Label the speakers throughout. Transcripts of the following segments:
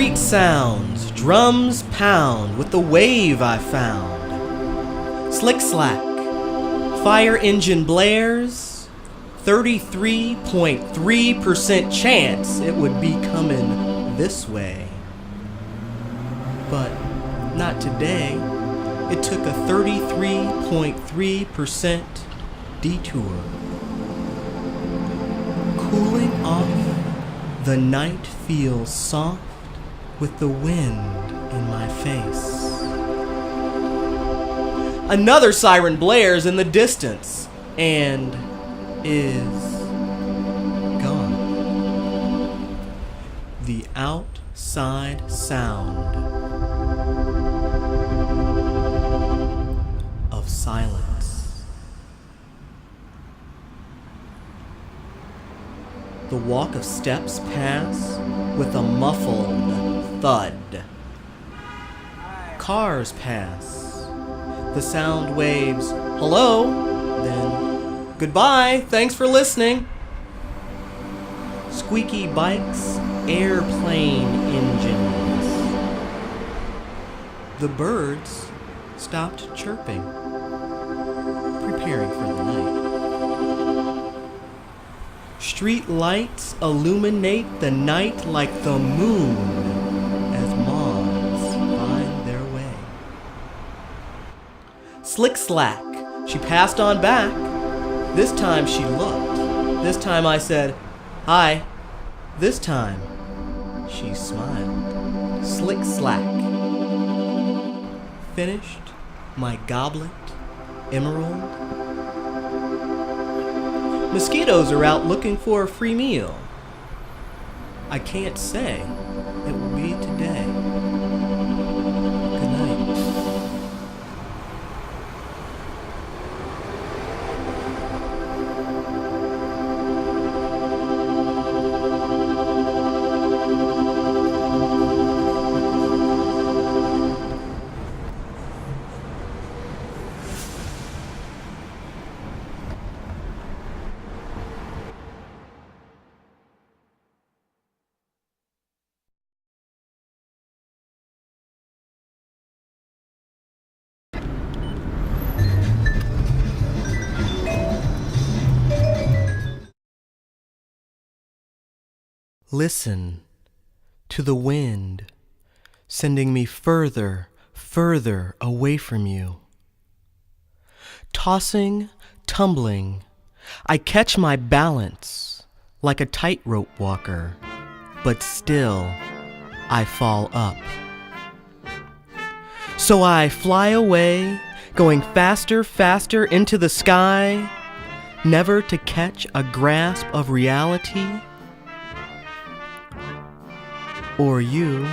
Speaker 1: Street sounds, drums pound with the wave I found. Slick slack, fire engine blares, 33.3% chance it would be coming this way. But not today. It took a 33.3% detour. Cooling off, the night feels soft with the wind in my face. Another siren blares in the distance and is gone. The outside sound of silence. The walk of steps pass with a muffled thud. Cars pass. The sound waves, hello, then goodbye, thanks for listening. Squeaky bikes, airplane engines. The birds stopped chirping, preparing for the night. Street lights illuminate the night like the moon as moths find their way. Slick slack, she passed on back. This time she looked. This time I said, hi. This time she smiled. Slick slack. Finished my goblet, emerald. Mosquitoes are out looking for a free meal. I can't say it will be today. Good night. Listen to the wind sending me further, further away from you. Tossing, tumbling, I catch my balance like a tightrope walker, but still I fall up. So I fly away, going faster, faster into the sky, never to catch a grasp of reality. Or you,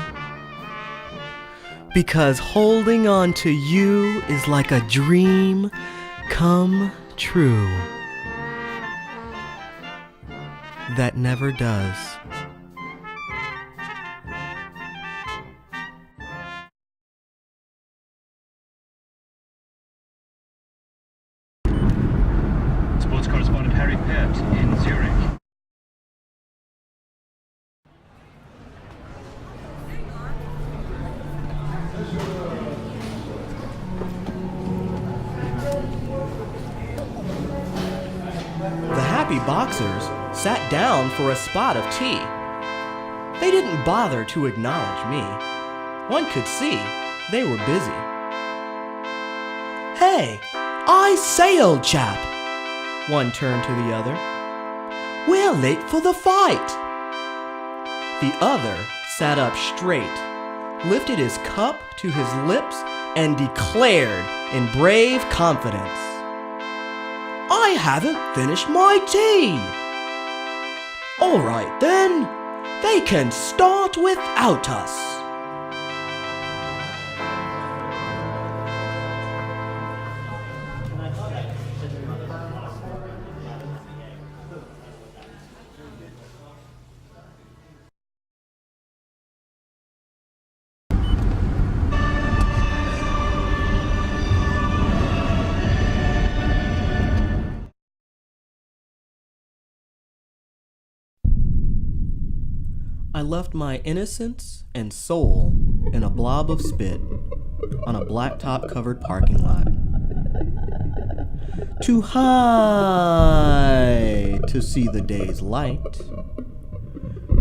Speaker 1: because holding on to you is like a dream come true that never does.
Speaker 2: Sports correspondent Harry Pett in Zurich.
Speaker 1: Boxers sat down for a spot of tea. They didn't bother to acknowledge me. One could see they were busy. Hey, I say, old chap, one turned to the other. We're late for the fight. The other sat up straight, lifted his cup to his lips, and declared in brave confidence, I haven't finished my tea. All right then, they can start without us. I left my innocence and soul in a blob of spit on a blacktop-covered parking lot. Too high to see the day's light.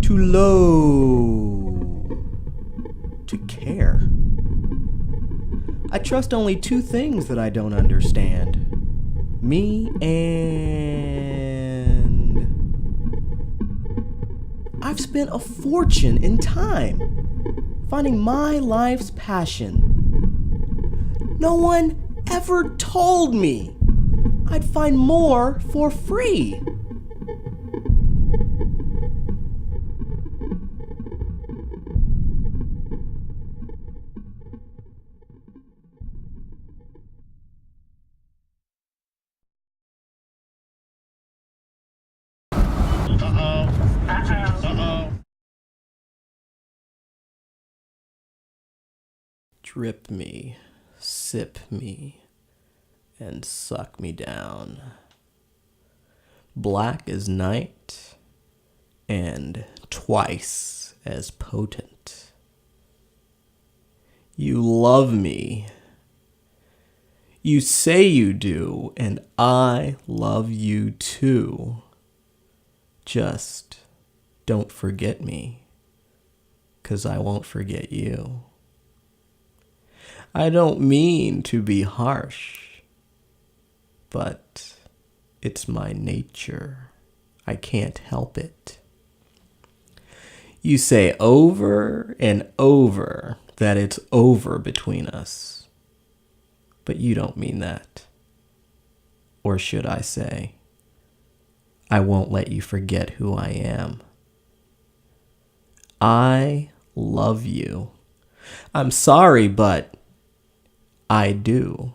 Speaker 1: Too low to care. I trust only two things that I don't understand. Me and... I've spent a fortune in time finding my life's passion. No one ever told me I'd find more for free. Drip me, sip me, and suck me down. Black as night, and twice as potent. You love me. You say you do, and I love you too. Just don't forget me, 'cause I won't forget you. I don't mean to be harsh, but it's my nature. I can't help it. You say over and over that it's over between us, but you don't mean that. Or should I say, I won't let you forget who I am. I love you. I'm sorry, but I do.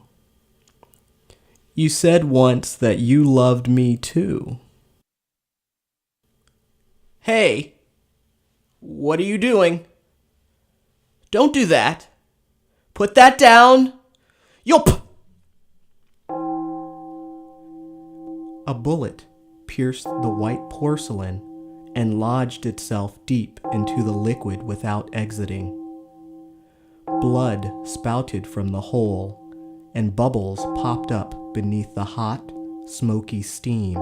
Speaker 1: You said once that you loved me too. Hey, what are you doing? Don't do that. Put that down. Yup! A bullet pierced the white porcelain and lodged itself deep into the liquid without exiting. Blood spouted from the hole, and bubbles popped up beneath the hot, smoky steam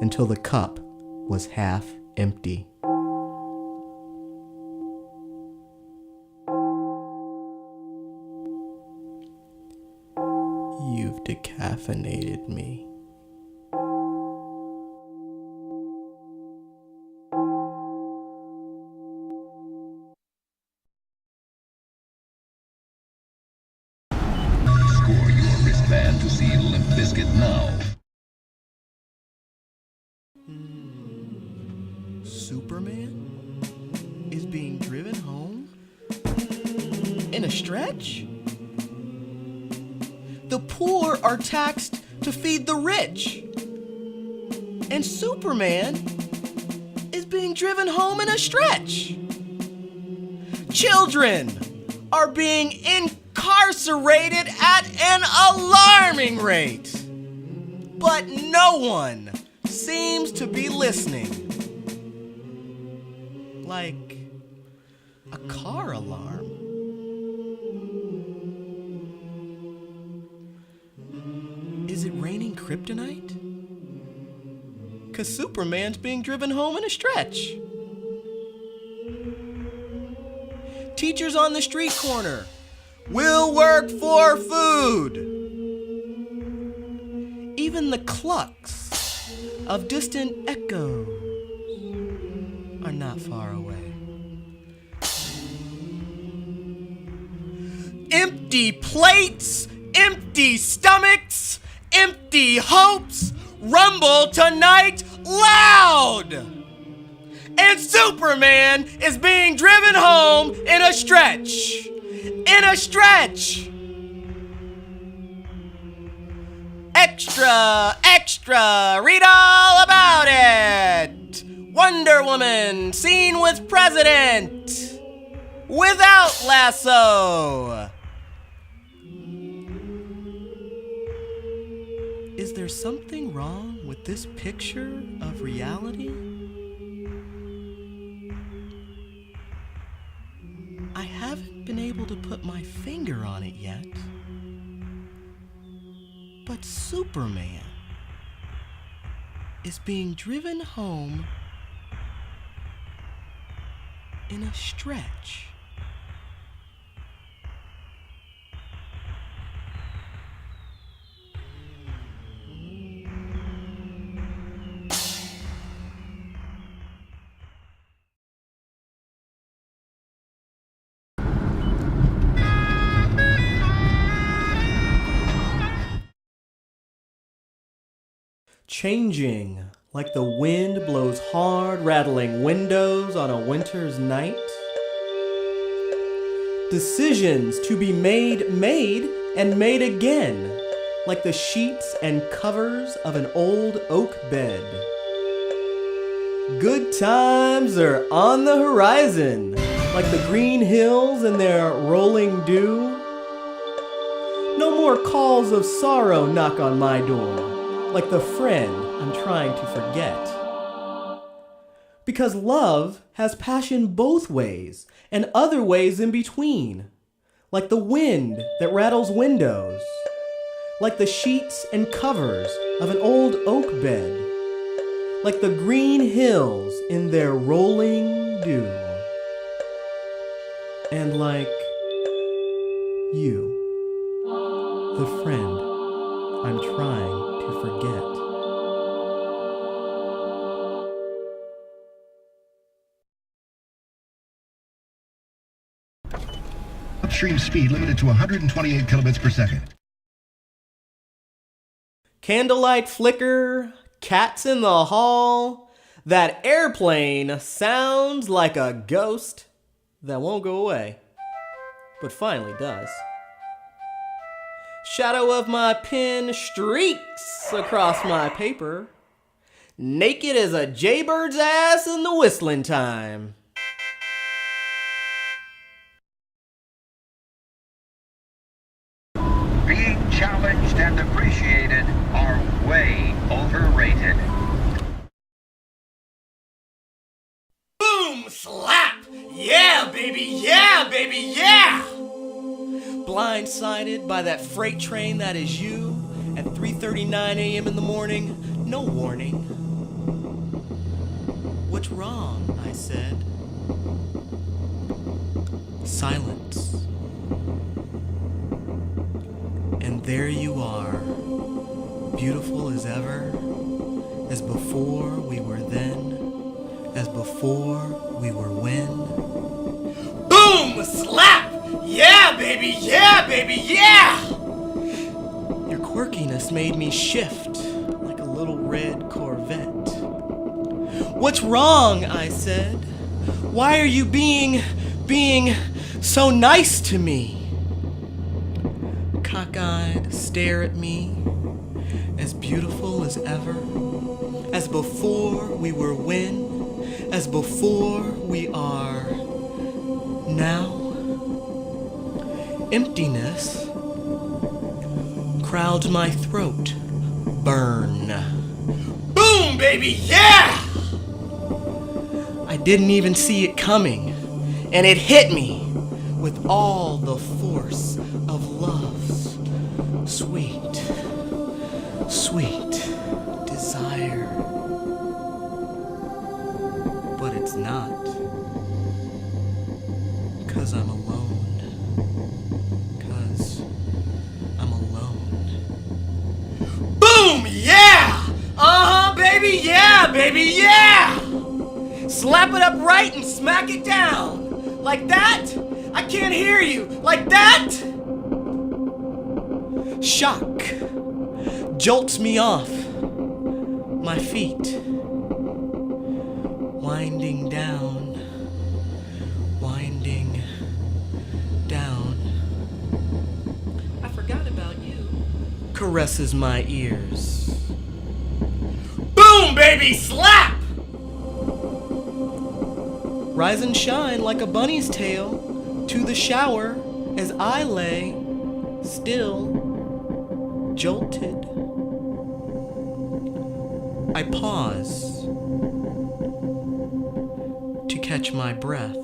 Speaker 1: until the cup was half empty. You've decaffeinated me.
Speaker 3: Score your wristband to see Limp Bizkit now.
Speaker 1: Superman is being driven home in a stretch? The poor are taxed to feed the rich. And Superman is being driven home in a stretch. Children are being incarcerated at an alarming rate. But no one seems to be listening. Like a car alarm. Is it raining kryptonite? 'Cause Superman's being driven home in a stretch. Teachers on the street corner will work for food. Even the clucks of distant echoes are not far away. Empty plates, empty stomachs, empty hopes rumble tonight loud. And Superman is being driven home in a stretch. In a stretch. Extra, extra, read all about it. Wonder Woman seen with President without lasso. Is there something wrong with this picture of reality? able to put my finger on it yet. But Superman is being driven home in a stretch. Changing like the wind blows hard, rattling windows on a winter's night. Decisions to be made and made again, like the sheets and covers of an old oak bed. Good times are on the horizon, like the green hills and their rolling dew. No more calls of sorrow knock on my door, like the friend I'm trying to forget. Because love has passion both ways and other ways in between, like the wind that rattles windows, like the sheets and covers of an old oak bed, like the green hills in their rolling dew, and like you, the friend I'm trying to forget.
Speaker 4: Upstream speed limited to 128 kilobits per second.
Speaker 1: Candlelight flicker, cats in the hall. That airplane sounds like a ghost that won't go away, but finally does. Shadow of my pen streaks across my paper, naked as a jaybird's ass in the whistling time.
Speaker 5: Being challenged and appreciated are way overrated.
Speaker 1: Boom! Slap! Yeah, baby! Yeah, baby! Yeah! Blindsided by that freight train that is you at 3:39 a.m. in the morning, no warning. What's wrong? I said. Silence. And there you are, beautiful as ever, as before we were then, as before we were when. Boom! Slap! Yeah, baby! Yeah, baby! Yeah! Your quirkiness made me shift like a little red Corvette. What's wrong? I said. Why are you being so nice to me? Cockeyed, stare at me, as beautiful as ever, as before we were when, as before we are now. Emptiness crowds my throat. Burn. Boom, baby, yeah! I didn't even see it coming, and it hit me with all the force of love's sweet, sweet desire. But it's not, 'cause I'm alone. 'Cause I'm alone. Boom! Yeah! Uh-huh, baby! Yeah, baby! Yeah! Slap it up right and smack it down. Like that? I can't hear you. Like that? Shock jolts me off my feet. Winding down. Winding down. I forgot about you. Caresses my ears. Boom, baby, slap! Rise and shine like a bunny's tail to the shower as I lay still, jolted. I pause to catch my breath.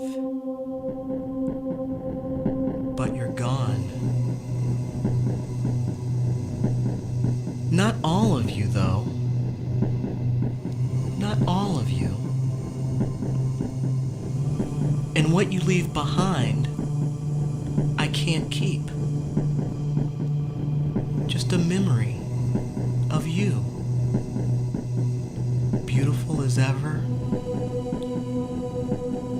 Speaker 1: And what you leave behind, I can't keep. Just a memory of you. Beautiful as ever,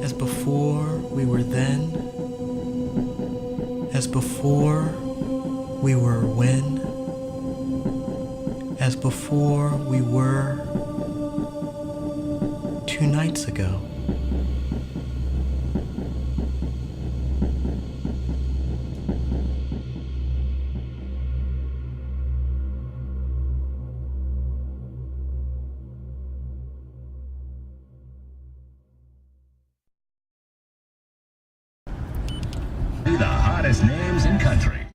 Speaker 1: as before we were then, as before we were when, as before we were 2 nights ago.
Speaker 3: The hottest names in country.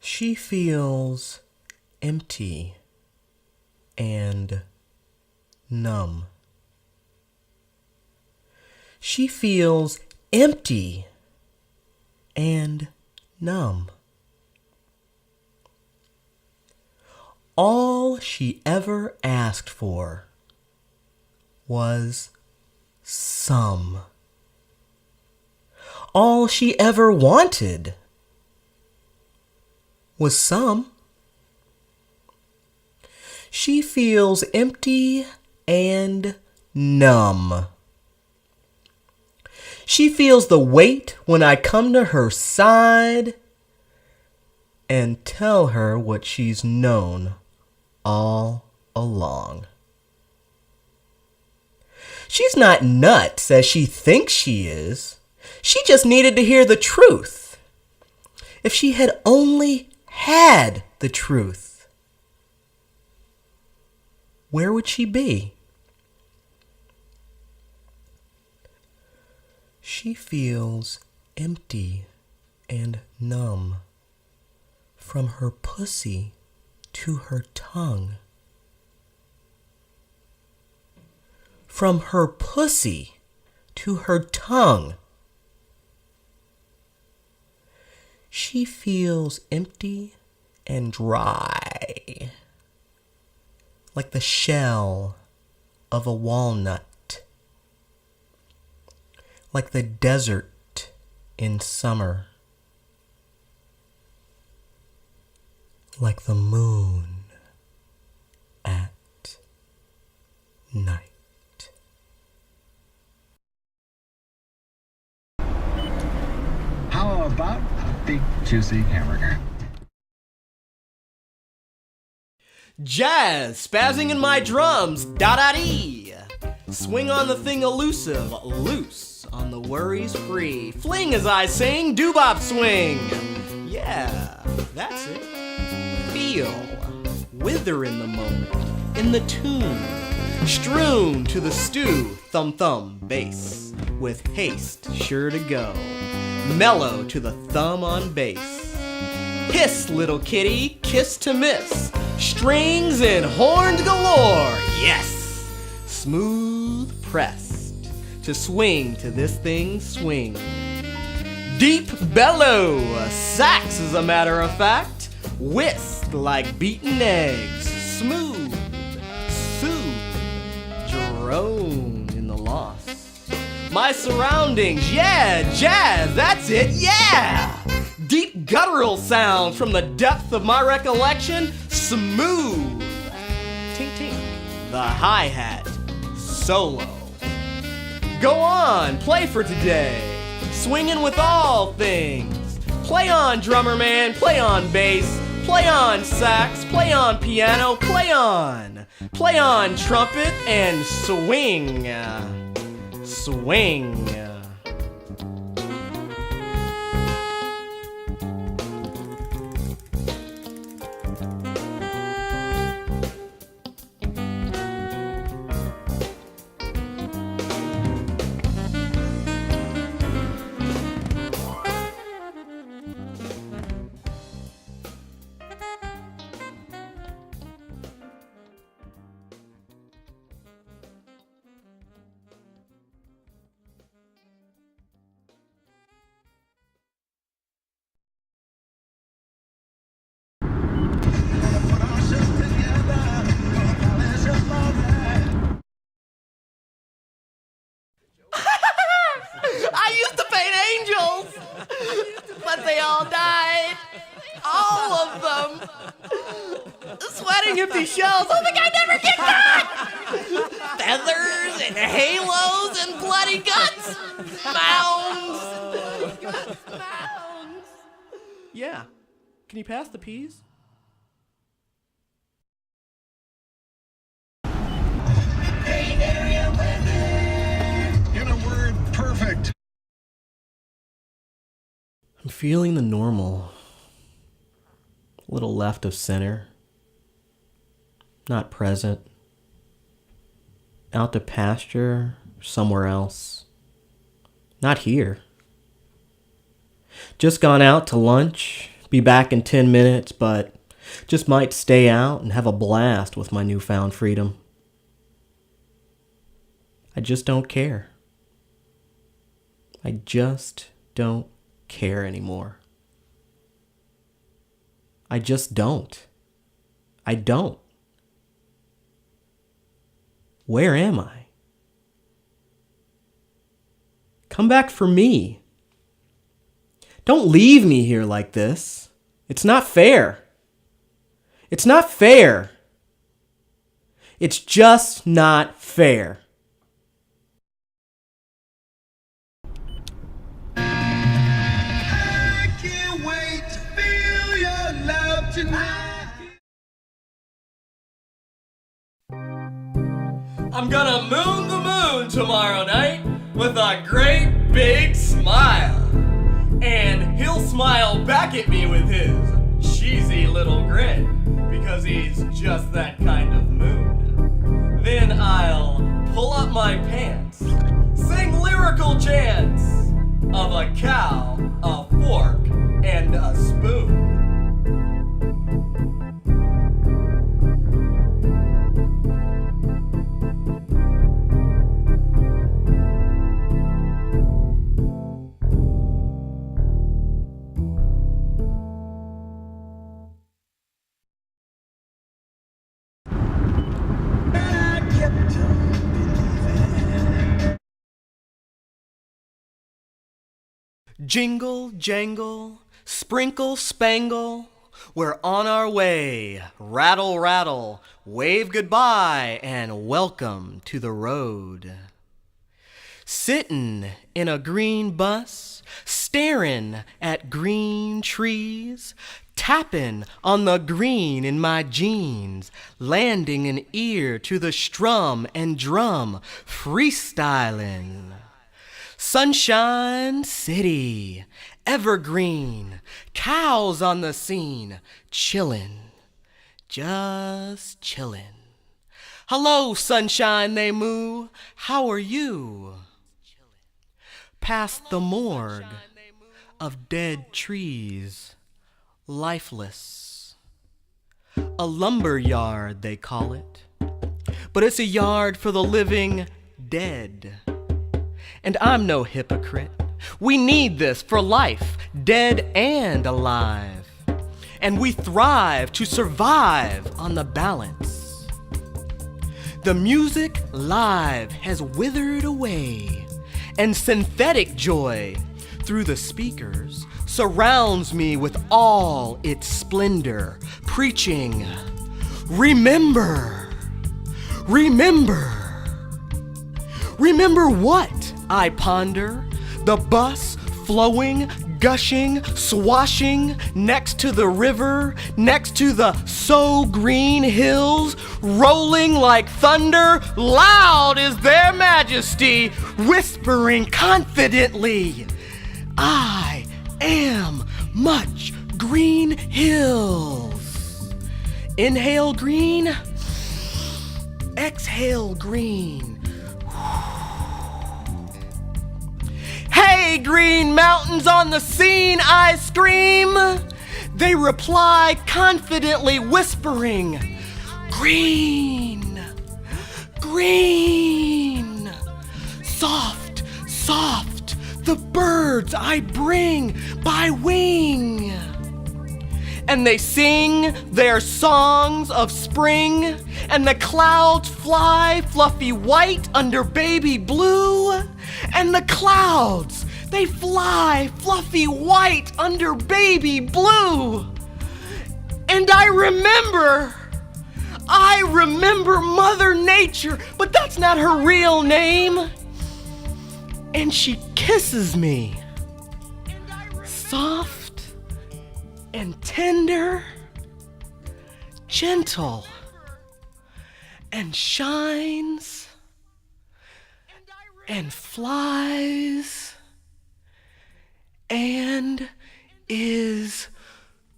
Speaker 1: She feels empty and numb. She feels empty and numb. All she ever asked for was some. All she ever wanted was some. She feels empty and numb. She feels the weight when I come to her side and tell her what she's known all along. She's not nuts as she thinks she is. She just needed to hear the truth. If she had only had the truth, where would she be? She feels empty and numb from her pussy to her tongue. From her pussy to her tongue. She feels empty and dry, like the shell of a walnut, like the desert in summer, like the moon at night.
Speaker 3: How about a big juicy hamburger?
Speaker 1: Jazz, spazzing in my drums, da-da-dee. Swing on the thing elusive, loose on the worries free. Fling as I sing, doo-bop swing. Yeah, that's it. Feel, wither in the moment, in the tune. Strewn to the stew, thumb, bass. With haste, sure to go. Mellow to the thumb on bass. Hiss, little kitty, kiss to miss. Strings and horns galore, yes! Smooth pressed to swing to this thing swing. Deep bellow, sax as a matter of fact. Whisk like beaten eggs, smooth, soothe, drone in the lost. My surroundings, yeah, jazz, that's it, yeah! Deep guttural sounds from the depth of my recollection, smooth. Tink tink, the hi-hat, solo. Go on, play for today, swinging with all things. Play on, drummer man, play on bass, play on sax, play on piano, play on trumpet, and swing. Swing. all of them. Sweating empty shells. Oh, the guy never get caught. Feathers and halos and bloody guts. Mounds. Yeah. Can you pass the peas?
Speaker 4: In a word, perfect.
Speaker 1: I'm feeling the normal. A little left of center. Not present. Out to pasture somewhere else. Not here. Just gone out to lunch. Be back in 10 minutes, but just might stay out and have a blast with my newfound freedom. I just don't care. I just don't care anymore. I just don't. I don't. Where am I? Come back for me. Don't leave me here like this. It's not fair. It's not fair. It's just not fair.
Speaker 6: I can't wait to feel your love tonight.
Speaker 1: I'm gonna moon the moon tomorrow night with a great big smile. And he'll smile back at me with his cheesy little grin, because he's just that kind of moon. Then I'll pull up my pants, sing lyrical chants of a cow, a fork, and a spoon. Jingle, jangle, sprinkle, spangle, we're on our way. Rattle, rattle, wave goodbye, and welcome to the road. Sittin' in a green bus, staring at green trees, tapping on the green in my jeans, landing an ear to the strum and drum, freestyling. Sunshine City, evergreen, cows on the scene, chillin', just chillin'. Hello, sunshine, they moo, how are you? Past the morgue of dead trees, lifeless. A lumber yard, they call it, but it's a yard for the living dead. And I'm no hypocrite. We need this for life, dead and alive. And we thrive to survive on the balance. The music live has withered away, and synthetic joy through the speakers surrounds me with all its splendor, preaching, remember, remember. Remember what? I ponder, the bus flowing, gushing, swashing next to the river, next to the so green hills, rolling like thunder, loud is their majesty, whispering confidently, I am much green hills. Inhale green, exhale green. Hey, green mountains on the scene, I scream. They reply confidently, whispering, green, green. Soft, soft, the birds I bring by wing. And they sing their songs of spring, and the clouds fly fluffy white under baby blue. And the clouds, they fly fluffy white under baby blue. And I remember Mother Nature, but that's not her real name. And she kisses me, soft and tender, gentle, and shines and flies and is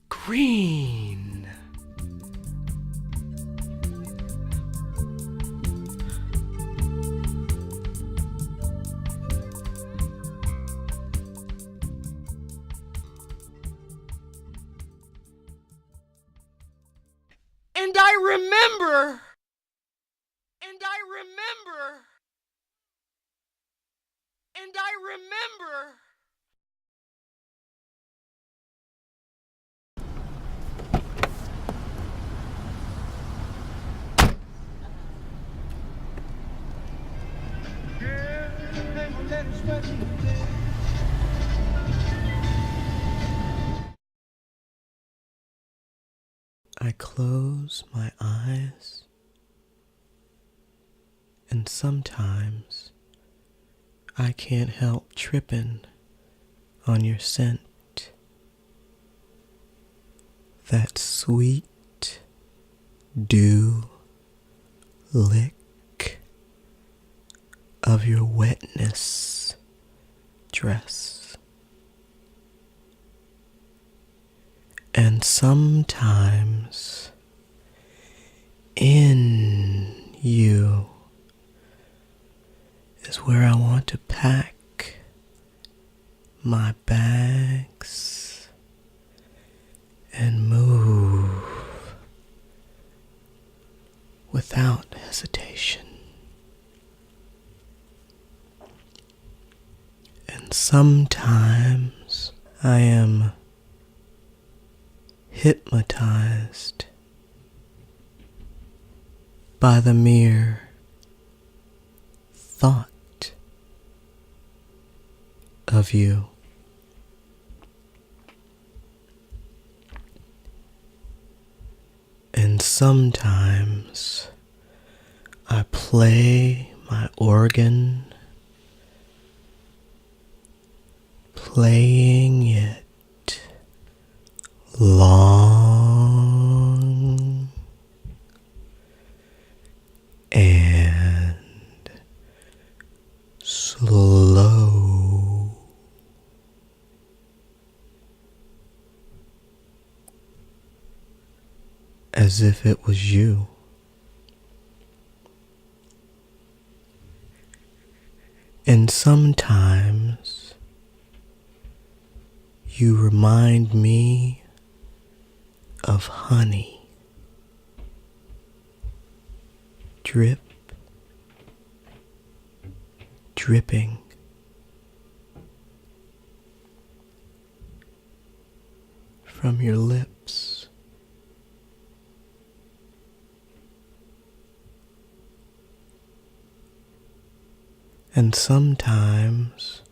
Speaker 1: green. And I remember. I close my eyes, and sometimes I can't help tripping on your scent. That sweet dew lick of your wetness dress. And sometimes in you is where I want to pack my bags and move without hesitation. And sometimes I am hypnotized by the mere thought of you. And sometimes I play my organ, playing it long and slow, as if it was you. And sometimes you remind me of honey, drip, dripping from your lips. And sometimes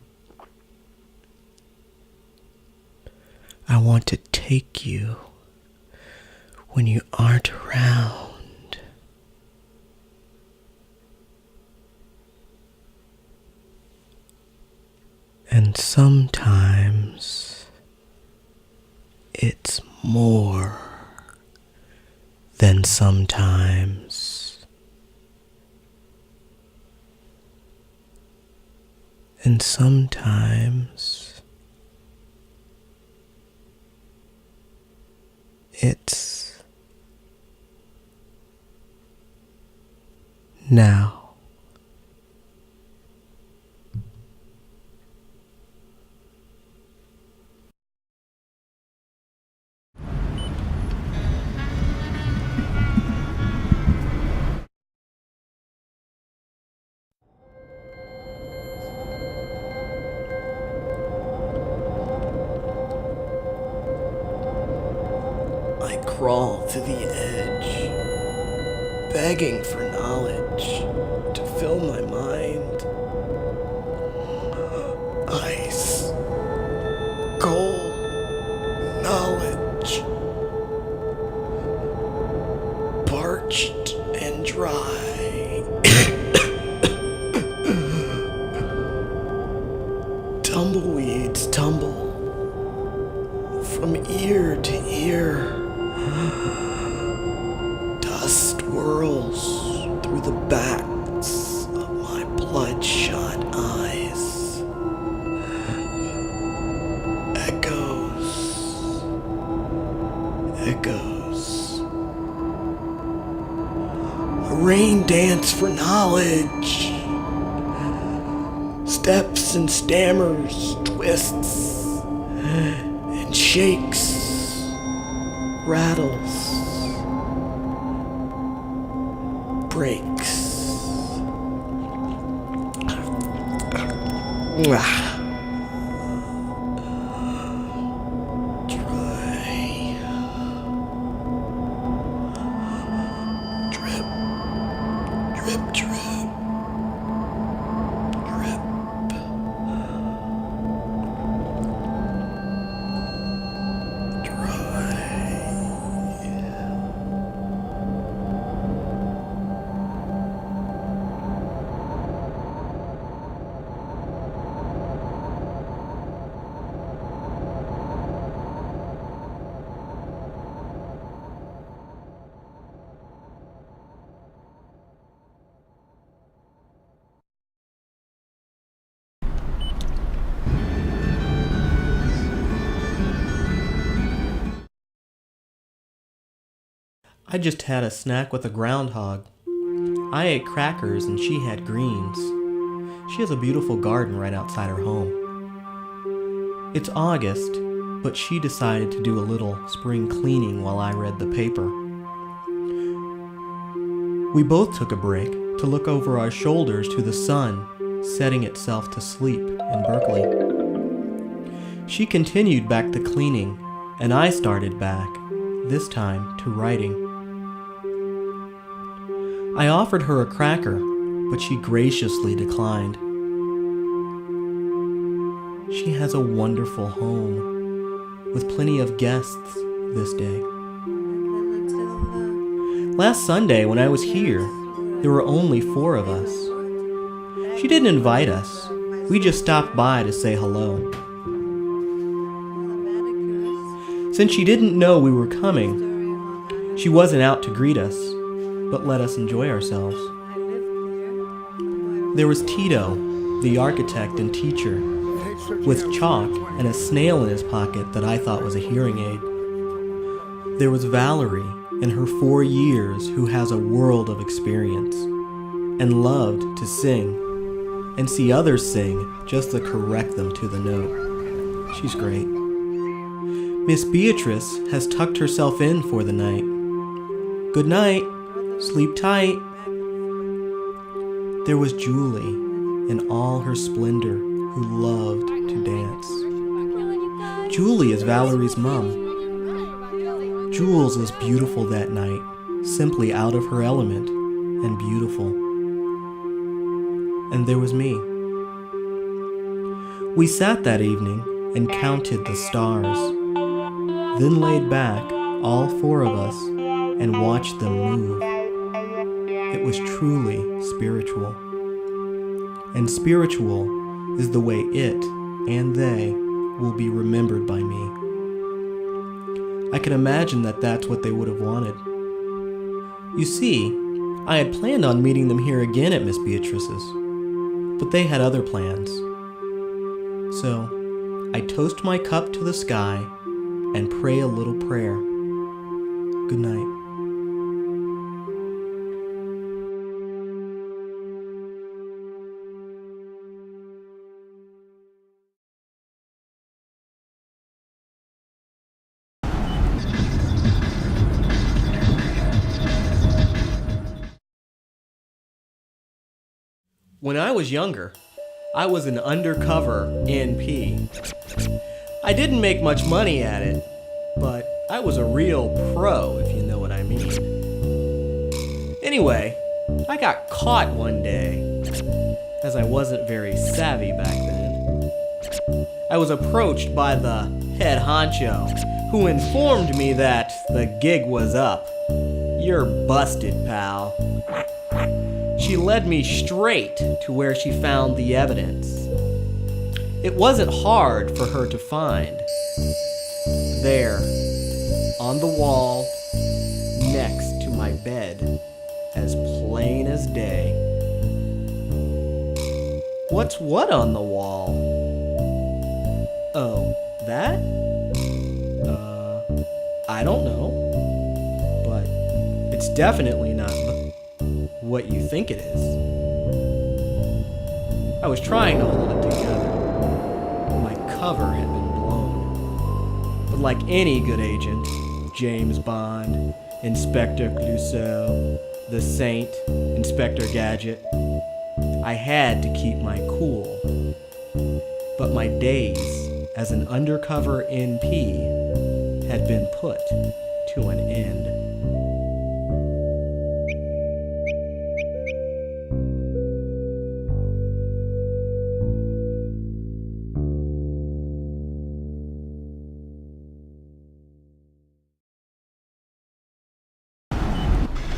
Speaker 1: I want to take you when you aren't around. And sometimes it's more than sometimes. And sometimes it's now. I crawl to the edge, begging for knowledge to fill my mind. Ice, cold knowledge. Tumbleweeds tumble from ear to ear. Dust whirls through the backs of my bloodshot eyes. Echoes. A rain dance for knowledge. Steps and stammers, twists and shakes, rattles, breaks. I just had a snack with a groundhog. I ate crackers and she had greens. She has a beautiful garden right outside her home. It's August, but she decided to do a little spring cleaning while I read the paper. We both took a break to look over our shoulders to the sun setting itself to sleep in Berkeley. She continued back to cleaning, and I started back, this time to writing. I offered her a cracker, but she graciously declined. She has a wonderful home, with plenty of guests this day. Last Sunday, when I was here, there were only 4 of us. She didn't invite us. We just stopped by to say hello. Since she didn't know we were coming, she wasn't out to greet us, but let us enjoy ourselves. There was Tito, the architect and teacher, with chalk and a snail in his pocket that I thought was a hearing aid. There was Valerie in her 4 years who has a world of experience and loved to sing and see others sing just to correct them to the note. She's great. Miss Beatrice has tucked herself in for the night. Good night. Sleep tight. There was Julie in all her splendor who loved to dance. Julie is Valerie's mom. Jules was beautiful that night, simply out of her element and beautiful. And there was me. We sat that evening and counted the stars, then laid back, all 4 of us, and watched them move. It was truly spiritual. And spiritual is the way it and they will be remembered by me. I can imagine that that's what they would have wanted. You see, I had planned on meeting them here again at Miss Beatrice's, but they had other plans. So, I toast my cup to the sky and pray a little prayer. Good night. When I was younger, I was an undercover NP. I didn't make much money at it, but I was a real pro, if you know what I mean. Anyway, I got caught one day, as I wasn't very savvy back then. I was approached by the head honcho, who informed me that the gig was up. You're busted, pal. She led me straight to where she found the evidence. It wasn't hard for her to find. There, on the wall, next to my bed, as plain as day. What's what on the wall? Oh, that? I don't know. But it's definitely not what you think it is. I was trying to hold it together. My cover had been blown. But like any good agent, James Bond, Inspector Clouseau, the Saint, Inspector Gadget, I had to keep my cool. But my days as an undercover NP had been put to an end.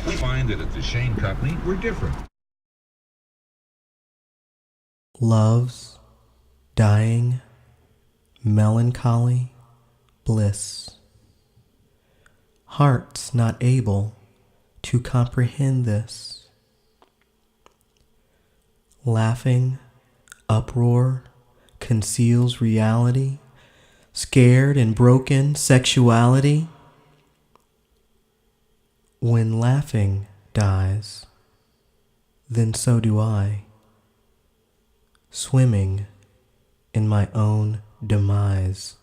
Speaker 3: We find that at the Shane Company, we're different.
Speaker 1: Love's dying, melancholy bliss. Hearts not able to comprehend this. Laughing, uproar conceals reality, scared and broken sexuality. When laughing dies, then so do I, swimming in my own demise.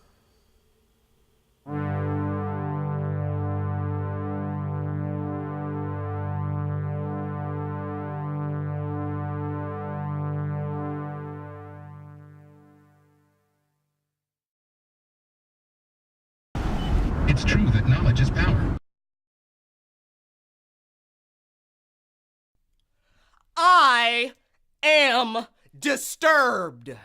Speaker 4: It's true that knowledge is power.
Speaker 1: I am disturbed.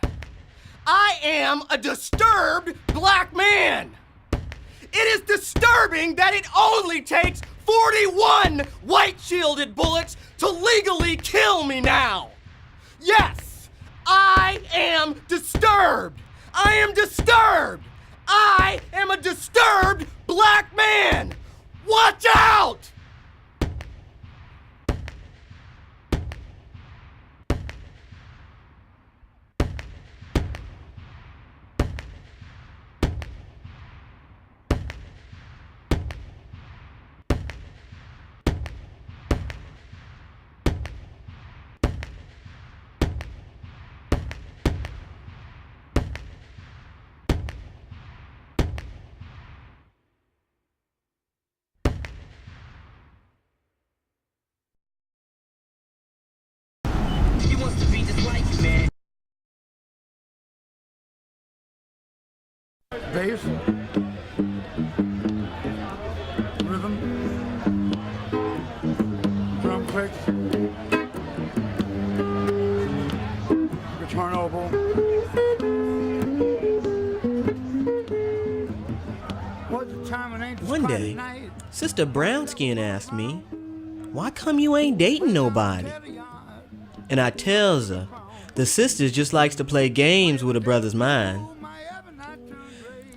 Speaker 1: I am a disturbed black man. It is disturbing that it only takes 41 white-shielded bullets to legally kill me now. Yes, I am disturbed. I am disturbed. I am a disturbed black man. Watch out!
Speaker 7: Bass, rhythm, drum clicks, guitar oboe. What's the time? It ain't
Speaker 1: One day, Sister Brownskin asked me, why come you ain't dating nobody? And I tells her, the sisters just likes to play games with a brother's mind.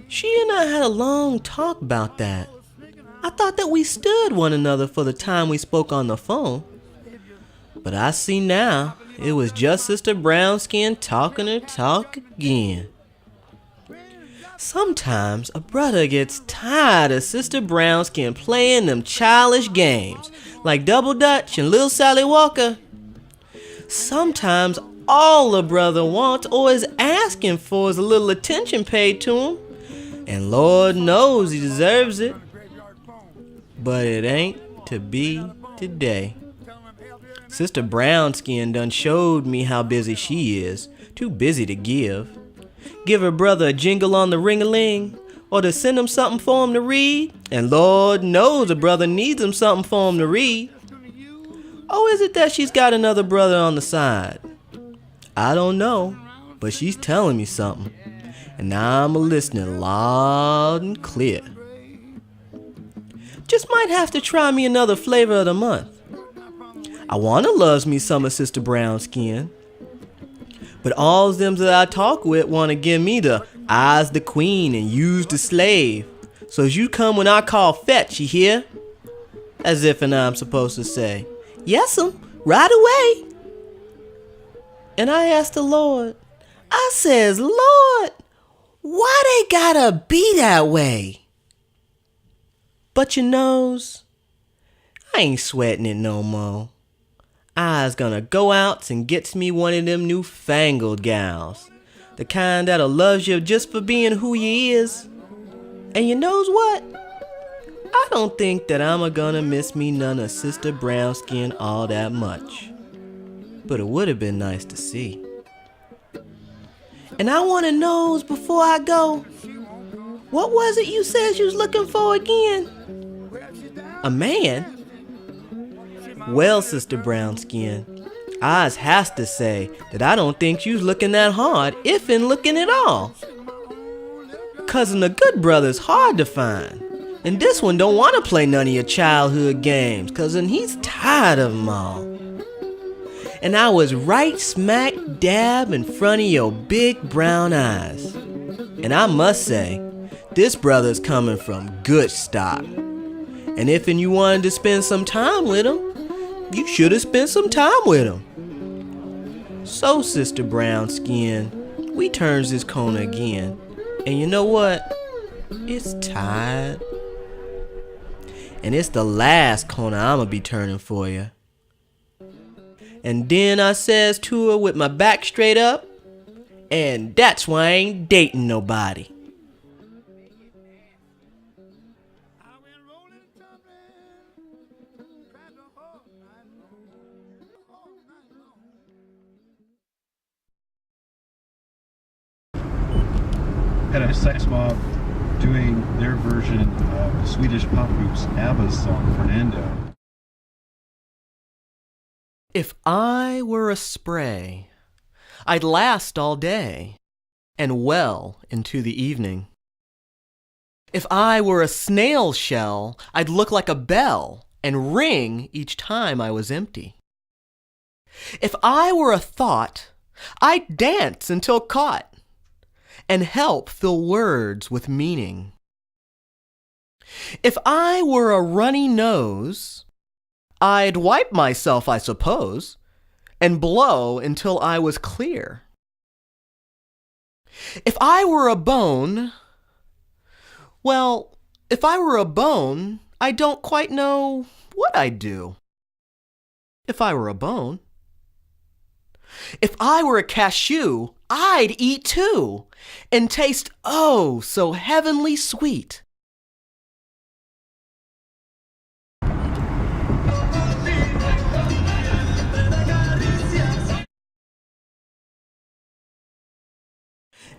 Speaker 1: She and I had a long talk about that. I thought that we stood one another for the time we spoke on the phone. But I see now, it was just Sister Brownskin talking her talk again. Sometimes a brother gets tired of Sister Brownskin playing them childish games, like Double Dutch and Lil Sally Walker. Sometimes all a brother wants or is asking for is a little attention paid to him. And Lord knows he deserves it. But it ain't to be today. Sister Brownskin done showed me how busy she is. Too busy to give. Give her brother a jingle on the ring-a-ling, or to send him something for him to read. And Lord knows a brother needs him something for him to read. Or is it that she's got another brother on the side? I don't know, but she's telling me something. And I'm listening loud and clear. Just might have to try me another flavor of the month. I wanna loves me some of Sister Brownskin. But all them that I talk with wanna give me the I's the queen and you's the slave. So as you come when I call fetch, you hear? As if and I'm supposed to say, yes'm, right away. And I asked the Lord, I says, Lord, why they gotta be that way? But you knows, I ain't sweating it no more. I's gonna go out and gets me one of them newfangled gals. The kind that'll loves you just for being who you is. And you knows what? I don't think that I'm gonna miss me none of Sister Brownskin all that much. But it would have been nice to see. And I wanna knows before I go, what was it you said you was looking for again? A man? Well, Sister Brownskin, I's has to say that I don't think you's looking that hard, if in looking at all. Cousin, a good brother's hard to find. And this one don't want to play none of your childhood games, cousin, he's tired of them all. And I was right smack dab in front of your big brown eyes. And I must say, this brother's coming from good stock. And if you wanted to spend some time with him, you should have spent some time with him. So, Sister Brownskin, we turns this corner again. And you know what? It's tired. And it's the last corner I'ma be turning for you. And then I says to her with my back straight up, and that's why I ain't dating nobody.
Speaker 8: Had a sex mob doing their version of the Swedish pop group's ABBA's song Fernando.
Speaker 1: If I were a spray, I'd last all day and well into the evening. If I were a snail shell, I'd look like a bell and ring each time I was empty. If I were a thought, I'd dance until caught and help fill words with meaning. If I were a runny nose, I'd wipe myself, I suppose, and blow until I was clear. If I were a bone, well, if I were a bone, I don't quite know what I'd do. If I were a bone. If I were a cashew, I'd eat too, and taste oh so heavenly sweet.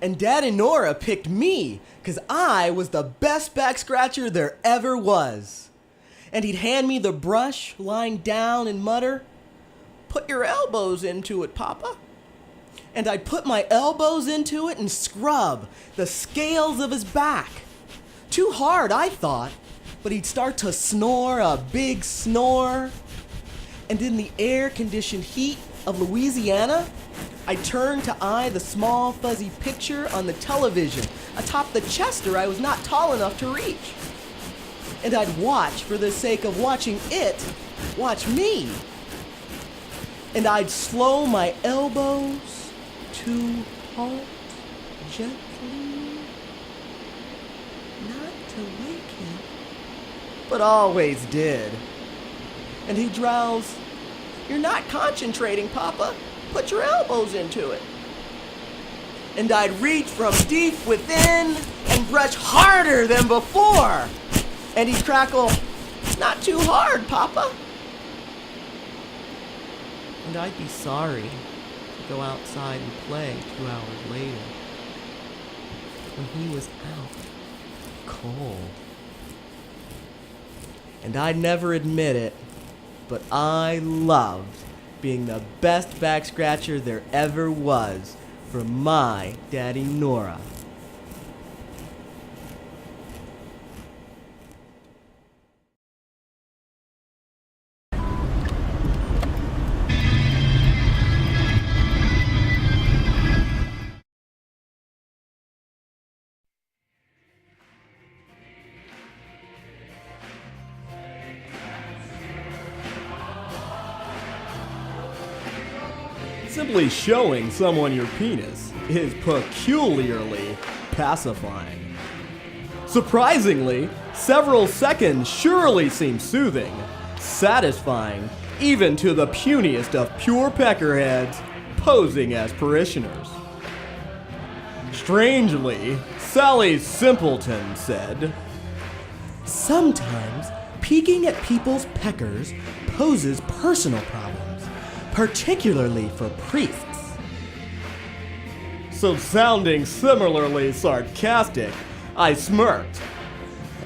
Speaker 1: And Dad and Nora picked me, 'cause I was the best back scratcher there ever was. And he'd hand me the brush, lying down and mutter, "Put your elbows into it, Papa." And I'd put my elbows into it and scrub the scales of his back. Too hard, I thought, but he'd start to snore a big snore. And in the air-conditioned heat of Louisiana, I'd turn to eye the small fuzzy picture on the television atop the Chester I was not tall enough to reach. And I'd watch for the sake of watching it watch me. And I'd slow my elbows to halt gently, not to wake him, but always did. And he'd drowse, "You're not concentrating, Papa. Put your elbows into it." And I'd reach from deep within and brush harder than before. And he'd crackle, "Not too hard, Papa." And I'd be sorry to go outside and play 2 hours later, when he was out, cold. And I'd never admit it, but I loved being the best back scratcher there ever was for my Daddy Nora. Simply showing someone your penis is peculiarly pacifying. Surprisingly, several seconds surely seem soothing, satisfying even to the puniest of pure peckerheads posing as parishioners. Strangely, Sally Simpleton said, "Sometimes peeking at people's peckers poses personal problems, particularly for priests." So sounding similarly sarcastic, I smirked.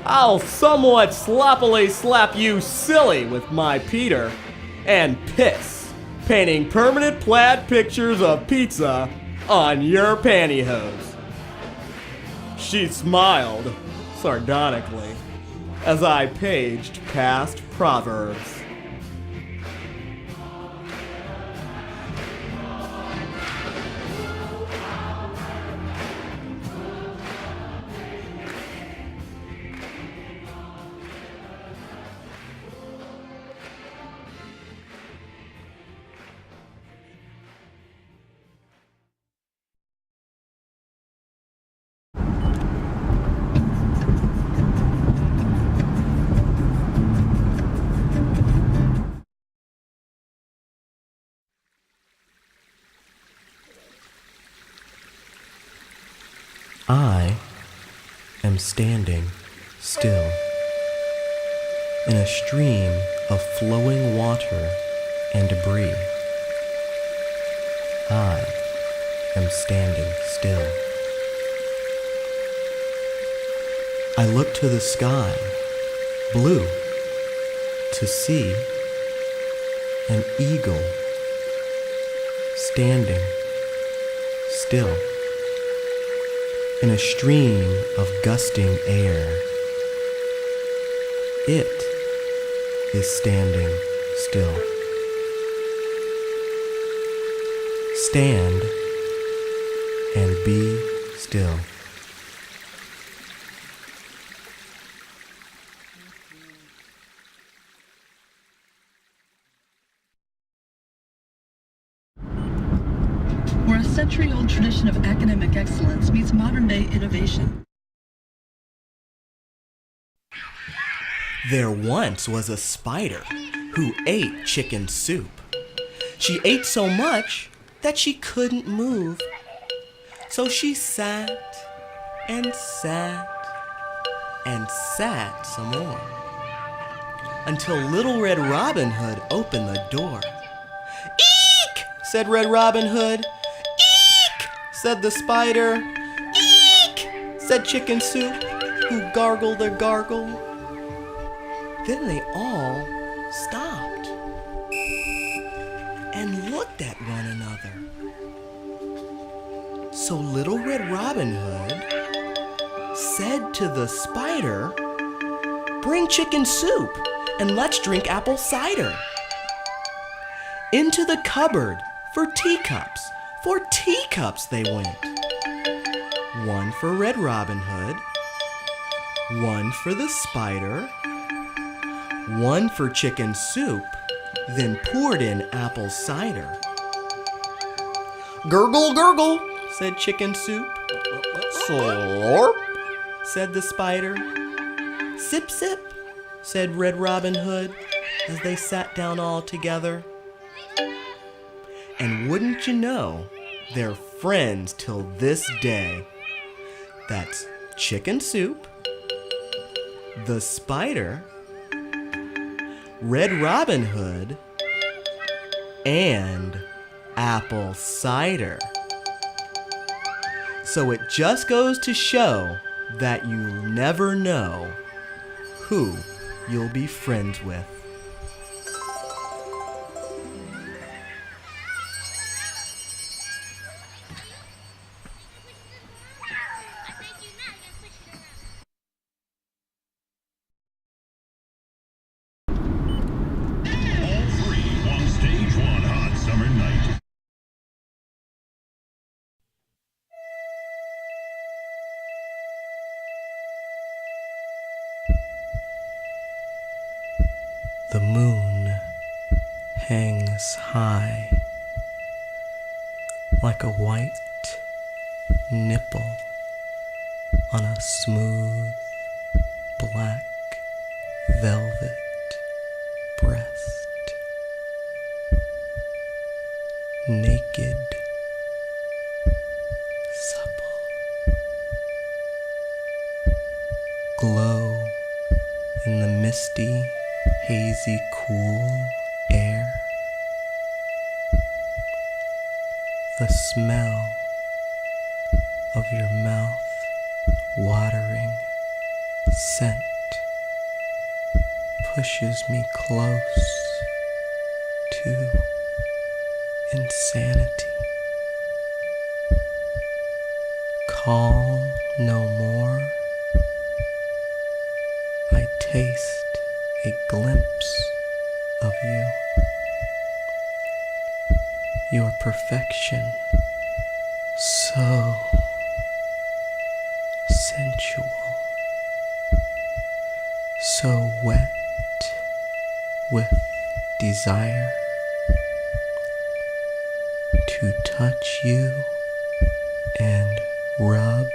Speaker 1: "I'll somewhat sloppily slap you silly with my Peter and piss, painting permanent plaid pictures of pizza on your pantyhose." She smiled sardonically as I paged past Proverbs. I am standing still in a stream of flowing water and debris. I am standing still. I look to the sky, blue, to see an eagle standing still in a stream of gusting air. It is standing still. Stand and be still.
Speaker 9: Where a century-old tradition of academic excellence meets modern-day innovation.
Speaker 1: There once was a spider who ate chicken soup. She ate so much that she couldn't move. So she sat and sat and sat some more until Little Red Robin Hood opened the door. "Eek!" said Red Robin Hood. "Eek!" said the spider. "Eek!" said Chicken Soup, who gargled a gargle. Then they all stopped and looked at one another. So Little Red Robin Hood said to the spider, "Bring chicken soup and let's drink apple cider." Into the cupboard for teacups they went. One for Red Robin Hood, one for the spider, one for chicken soup, then poured in apple cider. "Gurgle, gurgle," said Chicken Soup. "Slurp," said the spider. "Sip, sip," said Red Robin Hood as they sat down all together. And wouldn't you know, they're friends till this day. That's Chicken Soup, the spider, Red Robin Hood, and apple cider. So it just goes to show that you'll never know who you'll be friends with. The moon hangs high like a white nipple on a smooth black velvet breast, naked, supple, glow in the misty, hazy, cool air. The smell of your mouth watering scent pushes me close to insanity. Call no more. I taste a glimpse of you. Your perfection, so sensual, so wet with desire to touch you and rub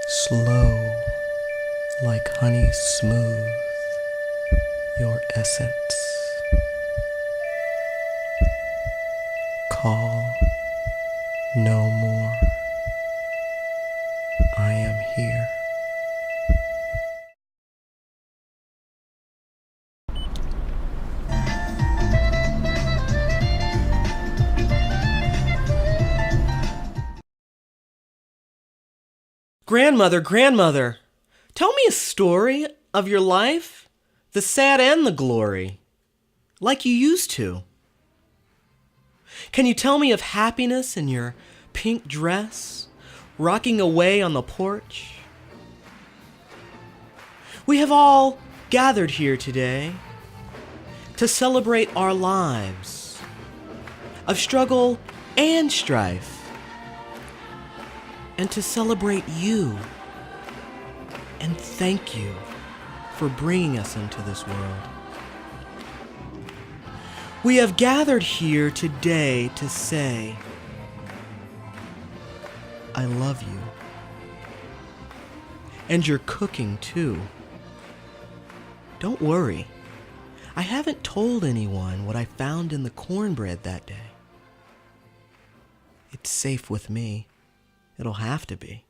Speaker 1: slow like honey smooth your essence. Call no more. I am here. Grandmother, grandmother, tell me a story of your life, the sad and the glory, like you used to. Can you tell me of happiness in your pink dress, rocking away on the porch? We have all gathered here today to celebrate our lives of struggle and strife, and to celebrate you and thank you for bringing us into this world. We have gathered here today to say, I love you. And you're cooking too. Don't worry. I haven't told anyone what I found in the cornbread that day. It's safe with me. It'll have to be.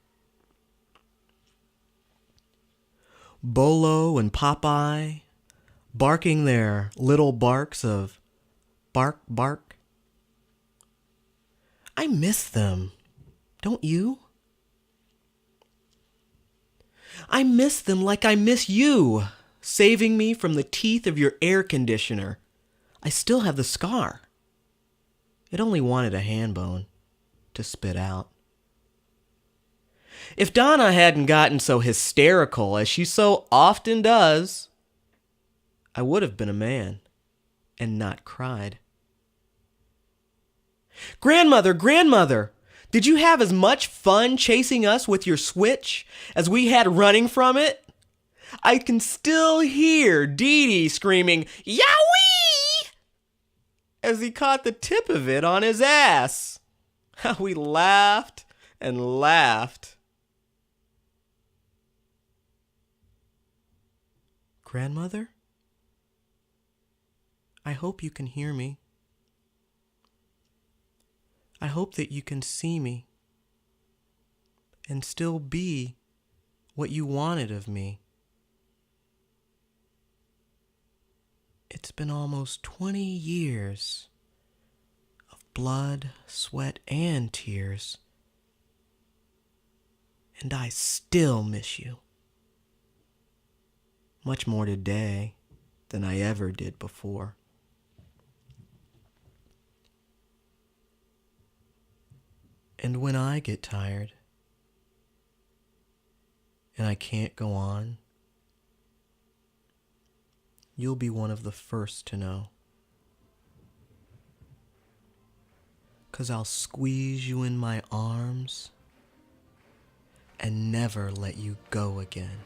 Speaker 1: Bolo and Popeye barking their little barks of bark, bark. I miss them, don't you? I miss them like I miss you, saving me from the teeth of your air conditioner. I still have the scar. It only wanted a hand bone to spit out. If Donna hadn't gotten so hysterical as she so often does, I would have been a man and not cried. Grandmother, grandmother, did you have as much fun chasing us with your switch as we had running from it? I can still hear Dee Dee screaming, "Yowie!" as he caught the tip of it on his ass. How we laughed and laughed. Grandmother? I hope you can hear me. I hope that you can see me and still be what you wanted of me. It's been almost 20 years of blood, sweat, and tears, and I still miss you. Much more today than I ever did before. And when I get tired and I can't go on, you'll be one of the first to know. 'Cause I'll squeeze you in my arms and never let you go again.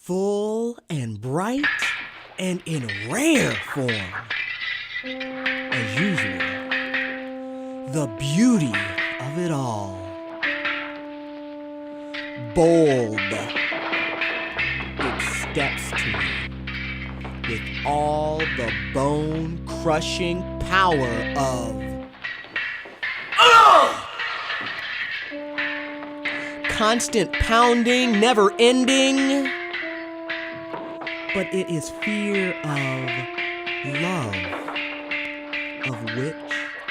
Speaker 1: full and bright and in rare form. As usual, the beauty of it all. Bold, it steps to me with all the bone-crushing power of constant pounding, never ending. But it is fear of love, of which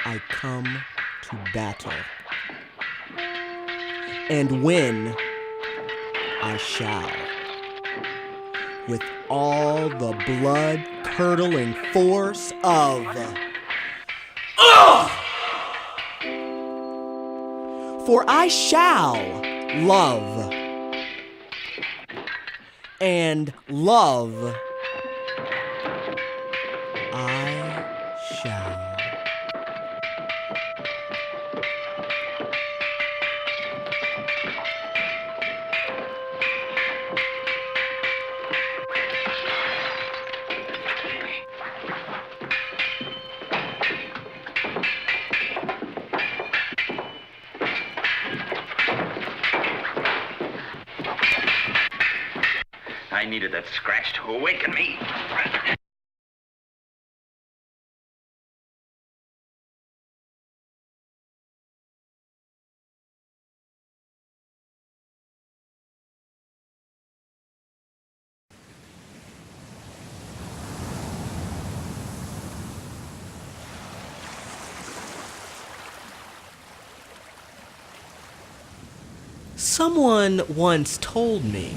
Speaker 1: I come to battle. And win I shall, with all the blood-curdling force of for I shall love, and love I shall.
Speaker 5: I needed that scratch to awaken me.
Speaker 1: Someone once told me,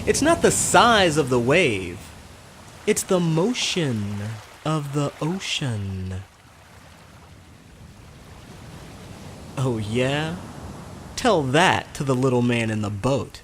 Speaker 1: it's not the size of the wave, it's the motion of the ocean. Oh yeah? Tell that to the little man in the boat.